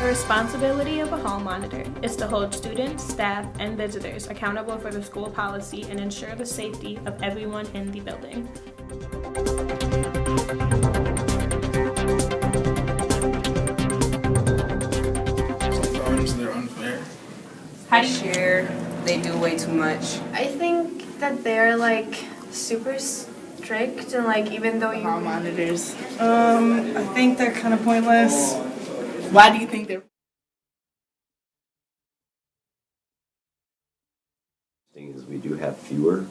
The responsibility of a hall monitor is to hold students, staff, and visitors accountable for the school policy and ensure the safety of everyone in the building. Sometimes they're unfair. This year, they do way too much. I think that they're like super strict and like even though you Hall monitors. I think they're kind of pointless. Why do you think they're? Is we do have fewer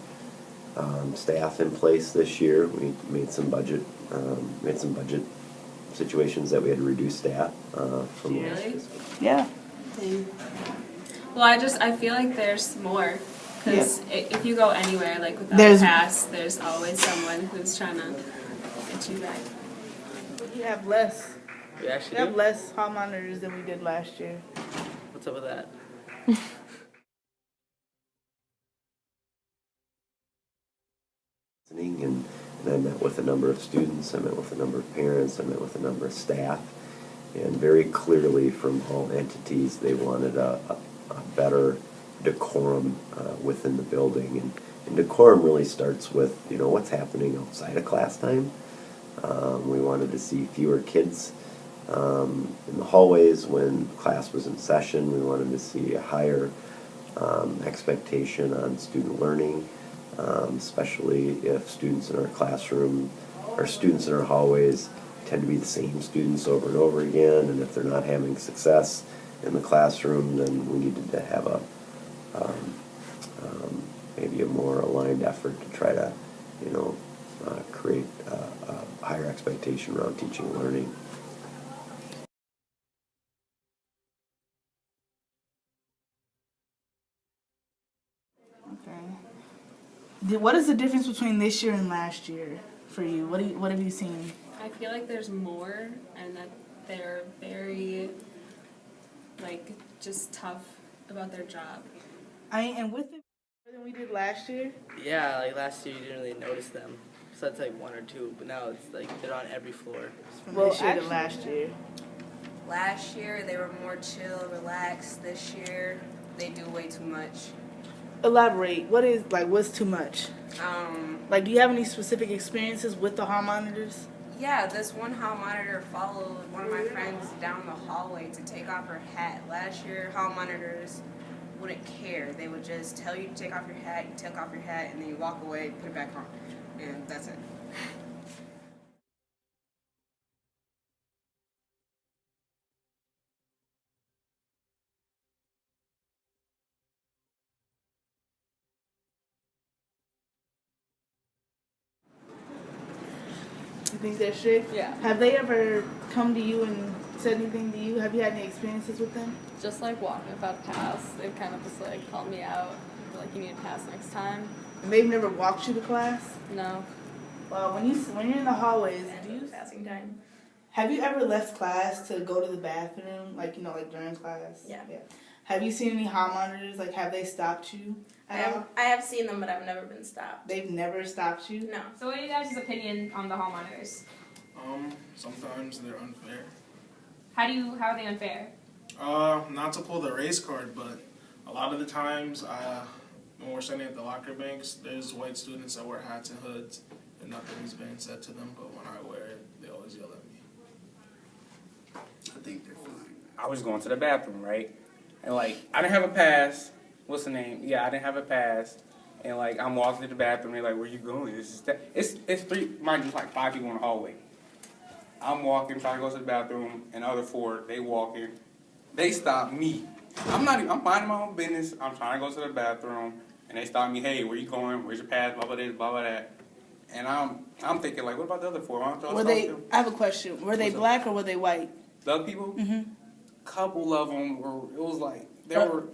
staff in place this year. We made some budget situations that we had to reduce staff from last Really? year. Yeah. Well, I feel like there's more. Because if you go anywhere, like without There's- a pass, there's always someone who's trying to get you back. We have less. We actually We have do? less hall monitors than we did last year. What's up with that? And I met with a number of students, I met with a number of parents, I met with a number of staff, and very clearly from all entities, they wanted a better decorum within the building. And decorum really starts with, what's happening outside of class time. We wanted to see fewer kids in the hallways when class was in session. We wanted to see a higher expectation on student learning. Especially if students in our classroom or students in our hallways tend to be the same students over and over again, and if they're not having success in the classroom, then we needed to have maybe a more aligned effort to try to, create a higher expectation around teaching and learning. Okay. What is the difference between this year and last year for you? What have you seen? I feel like there's more and that they're very, like, just tough about their job. And with it more than we did last year. Yeah, like last year you didn't really notice them. So that's like one or two, but now it's like they're on every floor. From this year to last year. Last year, they were more chill, relaxed. This year, they do way too much. Elaborate. What's too much? Do you have any specific experiences with the hall monitors? Yeah, this one hall monitor followed one of my friends down the hallway to take off her hat. Last year, hall monitors wouldn't care. They would just tell you to take off your hat, you take off your hat, and then you walk away, put it back on. And that's it. You think they're strict? Yeah. Have they ever come to you and said anything to you? Have you had any experiences with them? Just like walking without a pass, they've kind of just like called me out, like you need a pass next time. And they've never walked you to class? No. Well, when you're in the hallways, passing time. have you ever left class to go to the bathroom, like during class? Yeah. Have you seen any hall monitors? Like, have they stopped you at all? I have seen them, but I've never been stopped. They've never stopped you? No. So what are you guys' opinion on the hall monitors? Sometimes they're unfair. How are they unfair? Not to pull the race card, but a lot of the times when we're standing at the locker banks, there's white students that wear hats and hoods, and nothing's being said to them, but when I wear it, they always yell at me. I think they're fine. I was going to the bathroom, right? And I didn't have a pass. What's the name? Yeah, I didn't have a pass. And I'm walking to the bathroom. They're like, "Where you going?" It's three, mind you, like 5 people in the hallway. I'm walking, trying to go to the bathroom, and the other 4, they walking. They stop me. I'm minding my own business. I'm trying to go to the bathroom, and they stop me. "Hey, where you going? Where's your pass? Blah blah this, blah blah that." And I'm thinking what about the other 4? Why don't y'all Were talk they? to them? I have a question. Were they black or were they white? The other people? Mm-hmm. Couple of them were. It was they were.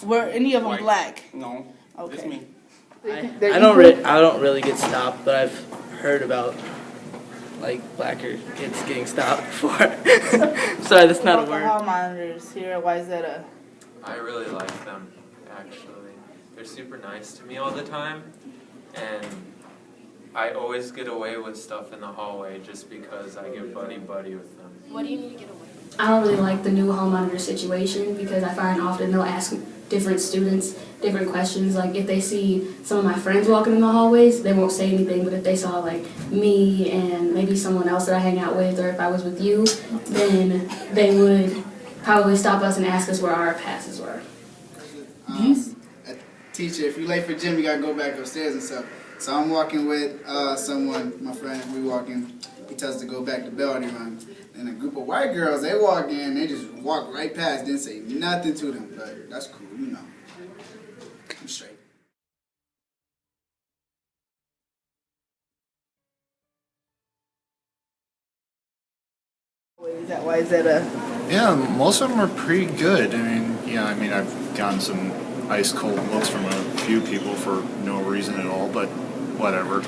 Were any of them white. black? No. Okay. Just me. I don't really get stopped, but I've heard about blacker kids getting stopped before. Sorry, that's not a The word. hall monitors here at Wayzata. I really like them, actually. They're super nice to me all the time, and I always get away with stuff in the hallway just because I get buddy-buddy with them. What do you need to get away from? I don't really like the new hall monitor situation because I find often they'll ask different students different questions. Like if they see some of my friends walking in the hallways, they won't say anything, but if they saw like me and maybe someone else that I hang out with, or if I was with you, then they would probably stop us and ask us where our passes were. A teacher, if you're late for gym, you gotta go back upstairs and stuff. So I'm walking with someone, my friend, we walking, he tells us to go back to Bellady Run. And a group of white girls, they walk in, they just walk right past, didn't say nothing to them. But that's cool, you know. I'm straight. Is that why is that a? Yeah, most of them are pretty good. I mean, I've gotten some ice cold looks from a few people for no reason at all, but whatever.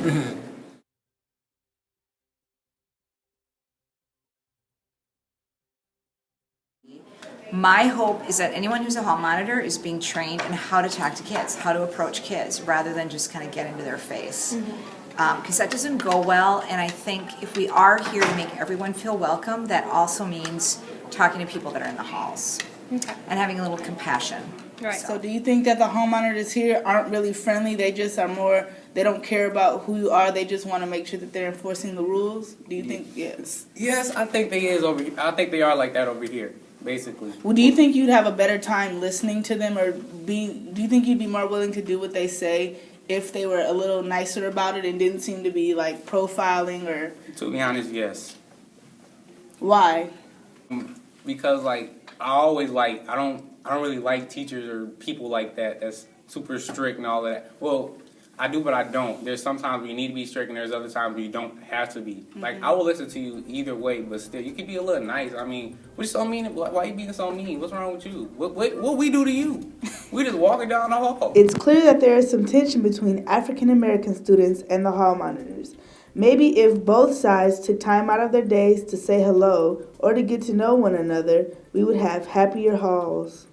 My hope is that anyone who's a hall monitor is being trained in how to talk to kids, how to approach kids, rather than just kind of get into their face. Because that doesn't go well, and I think if we are here to make everyone feel welcome, that also means talking to people that are in the halls and having a little compassion. Right. So do you think that the hall monitors here aren't really friendly? They just are more, they don't care about who you are, they just want to make sure that they're enforcing the rules? Do you think, yes? Yes, I think they is over here. I think they are like that over here, basically. Well, do you think you'd have a better time listening to them, or do you think you'd be more willing to do what they say if they were a little nicer about it and didn't seem to be like profiling or? To be honest, yes. Why? Because like I always like I don't really like teachers or people like that that's super strict and all that. Well, I do, but I don't. There's sometimes where you need to be strict, and there's other times where you don't have to be. Like I will listen to you either way, but still, you can be a little nice. I mean, what you so mean? Why you being so mean? What's wrong with you? What we do to you? We just walking down the hall. It's clear that there is some tension between African American students and the hall monitors. Maybe if both sides took time out of their days to say hello or to get to know one another, we would have happier halls.